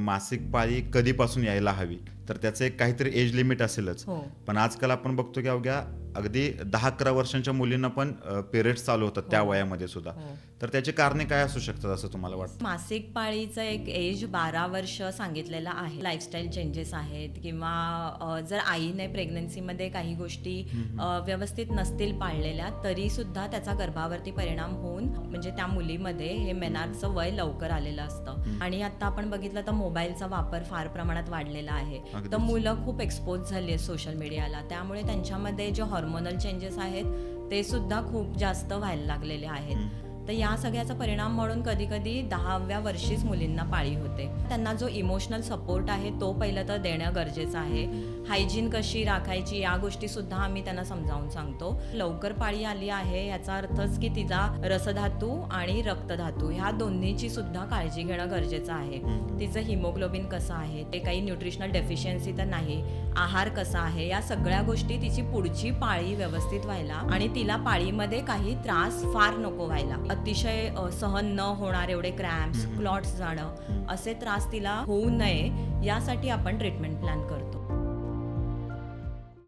मासिक पाळी कधीपासून यायला हवी, तर त्याचं एक काहीतरी एज लिमिट असेलच. हो. पण आजकाल आपण बघतो की अवघ्या अगदी 10-11 वर्षांच्या मुलींना पण पिरियड्स चालू होतात त्या वयामध्ये सुद्धा. हो. तर त्याची कारणे काय असू शकतात असं तुम्हाला वाटतं? मासिक पाळीचं एक एज 12 वर्ष सांगितलेलं आहे. लाईफस्टाईल चेंजेस आहेत किंवा जर आईने प्रेग्नन्सीमध्ये काही गोष्टी व्यवस्थित नसतील पाळलेल्या तरी सुद्धा त्याचा गर्भावरती परिणाम होऊन म्हणजे त्या मुलीमध्ये हे मेनार्कचं वय लवकर आलेलं असतं. आणि आता आपण बघितलं तर मोबाईलचा वापर फार प्रमाणात वाढलेला आहे. अगदीच. तर मुलं खूप एक्सपोज झाली आहेत सोशल मीडियाला, त्यामुळे त्यांच्यामध्ये जे हॉर्मोनल चेंजेस आहेत ते सुद्धा खूप जास्त व्हायला लागलेले आहेत. तर या सगळ्याचा परिणाम म्हणून कधी कधी 10व्या वर्षीच मुलींना पाळी होते. त्यांना जो इमोशनल सपोर्ट आहे तो पहिलं तर देणं गरजेचं आहे. हायजीन कशी राखायची या गोष्टी सुद्धा आम्ही त्यांना समजावून सांगतो. लवकर पाळी आली आहे याचा अर्थच की तिचा रसधातू आणि रक्तधातू ह्या दोन्हीची सुद्धा काळजी घेणं गरजेचं आहे. तिचं हिमोग्लोबिन कसं आहे, ते काही न्यूट्रिशनल डेफिशियन्सी तर नाही, आहार कसा आहे, या सगळ्या गोष्टी तिची पुढची पाळी व्यवस्थित व्हायला आणि तिला पाळीमध्ये काही त्रास फार नको व्हायला, अतिशय सहन न होणार एवढे क्रॅम्प्स, क्लॉट्स जाणं असे त्रास तिला होऊ नये यासाठी आपण ट्रीटमेंट प्लॅन करतो.